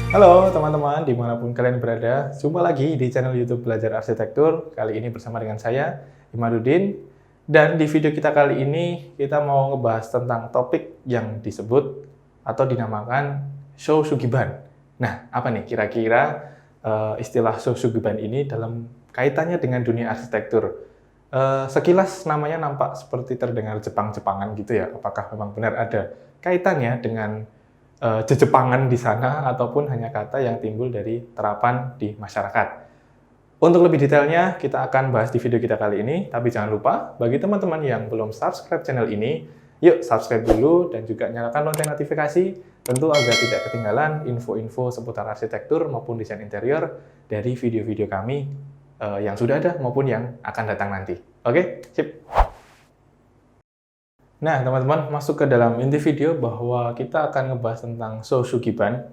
Halo teman-teman, dimanapun kalian berada, jumpa lagi di channel YouTube Belajar Arsitektur. Kali ini bersama dengan saya, Imaduddin. Dan di video kita kali ini, kita mau ngebahas tentang topik yang disebut atau dinamakan Show Sugiban. Nah, apa nih kira-kira istilah Show Sugiban ini dalam kaitannya dengan dunia arsitektur? Sekilas namanya nampak seperti terdengar Jepang-Jepangan gitu ya. Apakah memang benar ada kaitannya dengan jejepangan di sana ataupun hanya kata yang timbul dari terapan di masyarakat. Untuk lebih detailnya, kita akan bahas di video kita kali ini, tapi jangan lupa, bagi teman-teman yang belum subscribe channel ini, yuk subscribe dulu dan juga nyalakan lonceng notifikasi, tentu agar tidak ketinggalan info-info seputar arsitektur maupun desain interior dari video-video kami yang sudah ada maupun yang akan datang nanti. Oke, sip. Nah, teman-teman, masuk ke dalam inti video bahwa kita akan ngebahas tentang Show Sugiban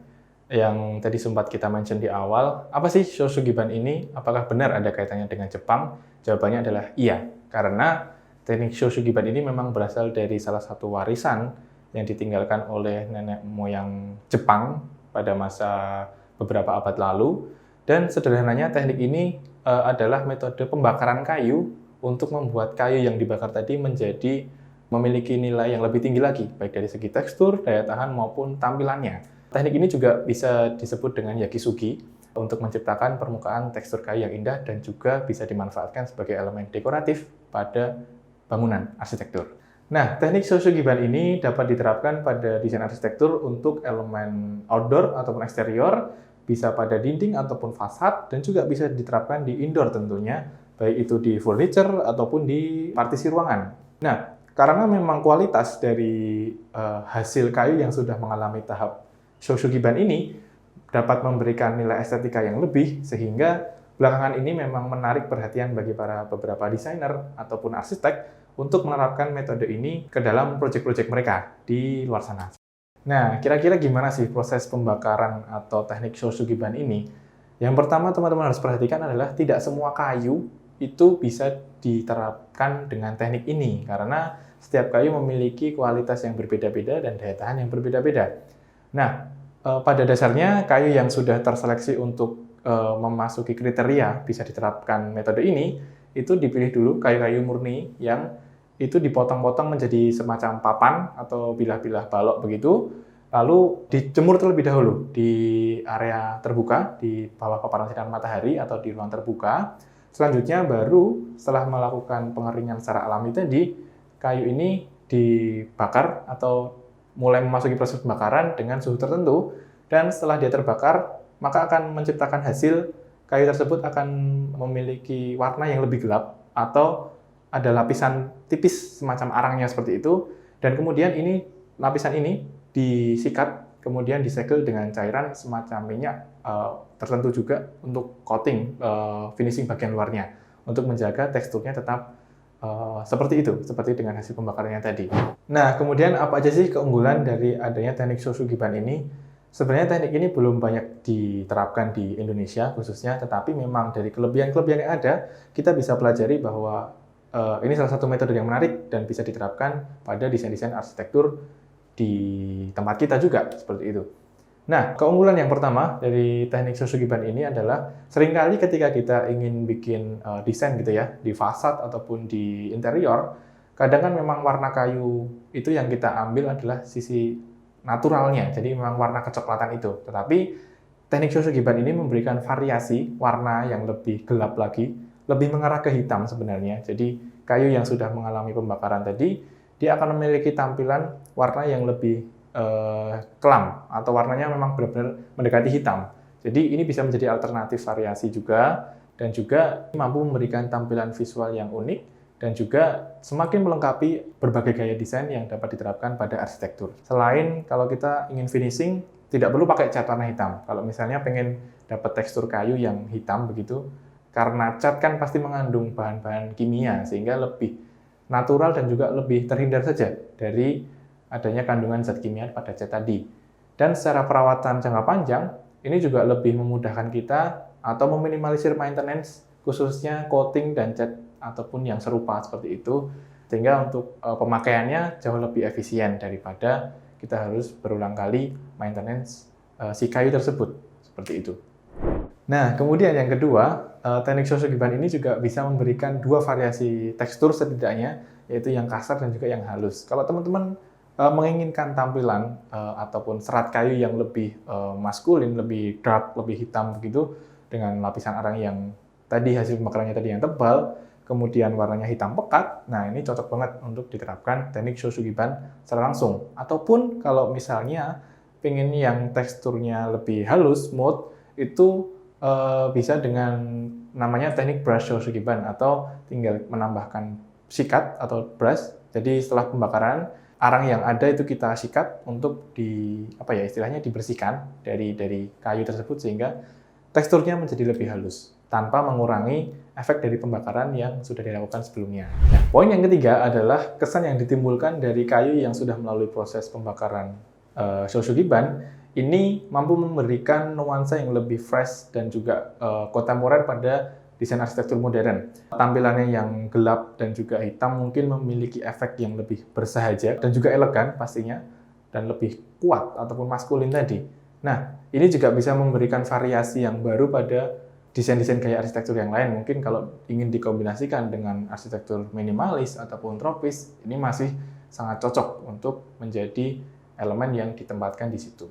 yang tadi sempat kita mention di awal. Apa sih Show Sugiban ini? Apakah benar ada kaitannya dengan Jepang? Jawabannya adalah iya, karena teknik Show Sugiban ini memang berasal dari salah satu warisan yang ditinggalkan oleh nenek moyang Jepang pada masa beberapa abad lalu. Dan sederhananya teknik ini adalah metode pembakaran kayu untuk membuat kayu yang dibakar tadi menjadi memiliki nilai yang lebih tinggi lagi, baik dari segi tekstur, daya tahan, maupun tampilannya. Teknik ini juga bisa disebut dengan yakisugi untuk menciptakan permukaan tekstur kayu yang indah dan juga bisa dimanfaatkan sebagai elemen dekoratif pada bangunan arsitektur. Nah, teknik Show Sugiban ini dapat diterapkan pada desain arsitektur untuk elemen outdoor ataupun eksterior, bisa pada dinding ataupun fasad, dan juga bisa diterapkan di indoor tentunya, baik itu di furniture ataupun di partisi ruangan. Nah, karena memang kualitas dari hasil kayu yang sudah mengalami tahap Show Sugiban ini dapat memberikan nilai estetika yang lebih, sehingga belakangan ini memang menarik perhatian bagi para beberapa desainer ataupun arsitek untuk menerapkan metode ini ke dalam proyek-proyek mereka di luar sana. Nah, kira-kira gimana sih proses pembakaran atau teknik Show Sugiban ini? Yang pertama teman-teman harus perhatikan adalah tidak semua kayu itu bisa diterapkan dengan teknik ini, karena setiap kayu memiliki kualitas yang berbeda-beda dan daya tahan yang berbeda-beda. Nah, pada dasarnya kayu yang sudah terseleksi untuk memasuki kriteria bisa diterapkan metode ini, itu dipilih dulu kayu-kayu murni yang itu dipotong-potong menjadi semacam papan atau bilah-bilah balok begitu, lalu dijemur terlebih dahulu di area terbuka, di bawah paparan sinar matahari atau di ruang terbuka. Selanjutnya baru setelah melakukan pengeringan secara alami tadi, kayu ini dibakar atau mulai memasuki proses pembakaran dengan suhu tertentu, dan setelah dia terbakar, maka akan menciptakan hasil kayu tersebut akan memiliki warna yang lebih gelap atau ada lapisan tipis semacam arangnya seperti itu, dan kemudian lapisan ini disikat, kemudian disegel dengan cairan semacam minyak tertentu juga untuk coating finishing bagian luarnya untuk menjaga teksturnya tetap seperti itu, seperti dengan hasil pembakarannya tadi. Nah, kemudian apa aja sih keunggulan dari adanya teknik Show Sugiban ini? Sebenarnya teknik ini belum banyak diterapkan di Indonesia khususnya, tetapi memang dari kelebihan-kelebihan yang ada, kita bisa pelajari bahwa ini salah satu metode yang menarik dan bisa diterapkan pada desain-desain arsitektur di tempat kita juga, seperti itu. Nah, keunggulan yang pertama dari teknik Show Sugiban ini adalah seringkali ketika kita ingin bikin desain gitu ya, di fasad ataupun di interior, kadang kan memang warna kayu itu yang kita ambil adalah sisi naturalnya, jadi memang warna kecoklatan itu. Tetapi teknik Show Sugiban ini memberikan variasi warna yang lebih gelap lagi, lebih mengarah ke hitam sebenarnya. Jadi kayu yang sudah mengalami pembakaran tadi, dia akan memiliki tampilan warna yang lebih kelam atau warnanya memang benar-benar mendekati hitam. Jadi ini bisa menjadi alternatif variasi juga, dan juga mampu memberikan tampilan visual yang unik dan juga semakin melengkapi berbagai gaya desain yang dapat diterapkan pada arsitektur. Selain kalau kita ingin finishing, tidak perlu pakai cat warna hitam. Kalau misalnya pengen dapat tekstur kayu yang hitam begitu, karena cat kan pasti mengandung bahan-bahan kimia sehingga lebih natural dan juga lebih terhindar saja dari adanya kandungan zat kimia pada cat tadi. Dan secara perawatan jangka panjang, ini juga lebih memudahkan kita atau meminimalisir maintenance, khususnya coating dan cat ataupun yang serupa seperti itu, sehingga untuk pemakaiannya jauh lebih efisien daripada kita harus berulang kali maintenance si kayu tersebut. Seperti itu. Nah, kemudian yang kedua, teknik Shosogiban ini juga bisa memberikan dua variasi tekstur setidaknya, yaitu yang kasar dan juga yang halus. Kalau teman-teman menginginkan tampilan ataupun serat kayu yang lebih maskulin, lebih dark, lebih hitam begitu, dengan lapisan arang yang tadi hasil pembakarannya tadi yang tebal, kemudian warnanya hitam pekat, nah ini cocok banget untuk diterapkan teknik Shosogiban secara langsung. Ataupun kalau misalnya pengen yang teksturnya lebih halus, smooth, itu bisa dengan namanya teknik brush Shosogiban, atau tinggal menambahkan sikat atau brush. Jadi setelah pembakaran, arang yang ada itu kita sikat untuk istilahnya dibersihkan dari kayu tersebut sehingga teksturnya menjadi lebih halus tanpa mengurangi efek dari pembakaran yang sudah dilakukan sebelumnya. Nah, poin yang ketiga adalah kesan yang ditimbulkan dari kayu yang sudah melalui proses pembakaran Shosogiban ini mampu memberikan nuansa yang lebih fresh dan juga kontemporer pada desain arsitektur modern. Tampilannya yang gelap dan juga hitam mungkin memiliki efek yang lebih bersahaja dan juga elegan pastinya, dan lebih kuat ataupun maskulin tadi. Nah, ini juga bisa memberikan variasi yang baru pada desain-desain gaya arsitektur yang lain. Mungkin kalau ingin dikombinasikan dengan arsitektur minimalis ataupun tropis, ini masih sangat cocok untuk menjadi elemen yang ditempatkan di situ.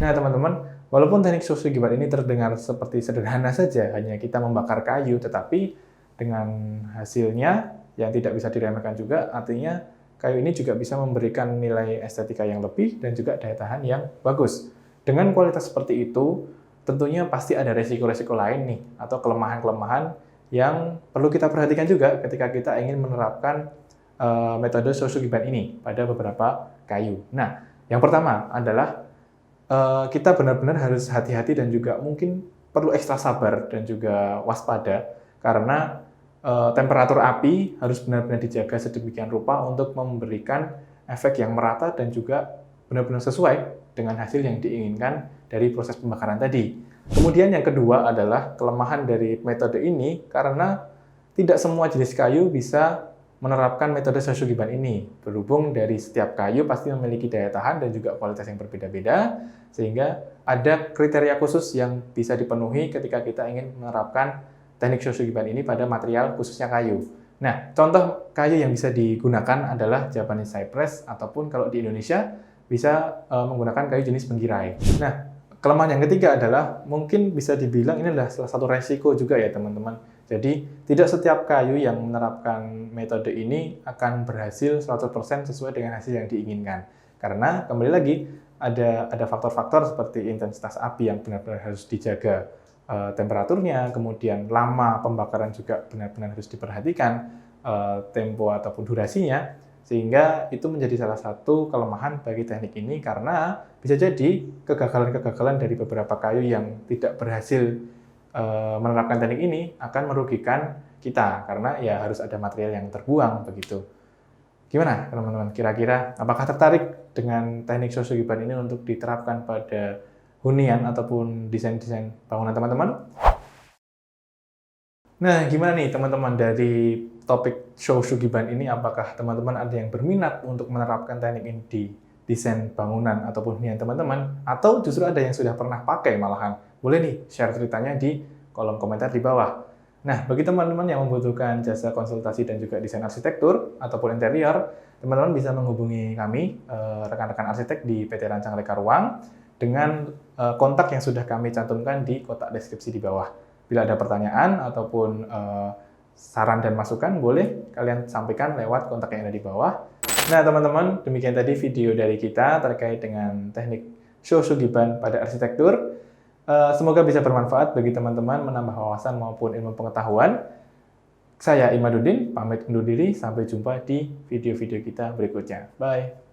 Nah, teman-teman, walaupun teknik Shosogiban ini terdengar seperti sederhana saja, hanya kita membakar kayu, tetapi dengan hasilnya yang tidak bisa diremehkan juga, artinya kayu ini juga bisa memberikan nilai estetika yang lebih dan juga daya tahan yang bagus. Dengan kualitas seperti itu, tentunya pasti ada resiko-resiko lain nih, atau kelemahan-kelemahan yang perlu kita perhatikan juga ketika kita ingin menerapkan metode Shosogiban ini pada beberapa kayu. Nah, yang pertama adalah kita benar-benar harus hati-hati dan juga mungkin perlu ekstra sabar dan juga waspada, karena temperatur api harus benar-benar dijaga sedemikian rupa untuk memberikan efek yang merata dan juga benar-benar sesuai dengan hasil yang diinginkan dari proses pembakaran tadi. Kemudian yang kedua adalah kelemahan dari metode ini, karena tidak semua jenis kayu bisa menerapkan metode Shosogiban ini. Berhubung dari setiap kayu pasti memiliki daya tahan dan juga kualitas yang berbeda-beda, sehingga ada kriteria khusus yang bisa dipenuhi ketika kita ingin menerapkan teknik Shosogiban ini pada material khususnya kayu. Nah, contoh kayu yang bisa digunakan adalah Japanese cypress, ataupun kalau di Indonesia bisa menggunakan kayu jenis penggirai. Nah, kelemahan yang ketiga adalah mungkin bisa dibilang ini adalah salah satu resiko juga ya teman-teman. Jadi tidak setiap kayu yang menerapkan metode ini akan berhasil 100% sesuai dengan hasil yang diinginkan. Karena kembali lagi ada faktor-faktor seperti intensitas api yang benar-benar harus dijaga temperaturnya, kemudian lama pembakaran juga benar-benar harus diperhatikan, tempo ataupun durasinya, sehingga itu menjadi salah satu kelemahan bagi teknik ini, karena bisa jadi kegagalan-kegagalan dari beberapa kayu yang tidak berhasil menerapkan teknik ini akan merugikan kita, karena ya harus ada material yang terbuang begitu. Gimana teman-teman? Kira-kira apakah tertarik dengan teknik Shosogiban ini untuk diterapkan pada hunian ataupun desain-desain bangunan teman-teman? Nah, gimana nih teman-teman dari topik Shosogiban ini? Apakah teman-teman ada yang berminat untuk menerapkan teknik ini di desain bangunan ataupun hunian teman-teman? Atau justru ada yang sudah pernah pakai malahan? Boleh nih share ceritanya di kolom komentar di bawah. Nah, bagi teman-teman yang membutuhkan jasa konsultasi dan juga desain arsitektur ataupun interior, teman-teman bisa menghubungi kami, rekan-rekan arsitek di PT Rancang Reka Ruang, dengan kontak yang sudah kami cantumkan di kotak deskripsi di bawah. Bila ada pertanyaan ataupun saran dan masukan, boleh kalian sampaikan lewat kontak yang ada di bawah. Nah, teman-teman, demikian tadi video dari kita terkait dengan teknik Shosogiban pada arsitektur. Semoga bisa bermanfaat bagi teman-teman, menambah wawasan maupun ilmu pengetahuan. Saya Imaduddin, pamit undur diri. Sampai jumpa di video-video kita berikutnya. Bye!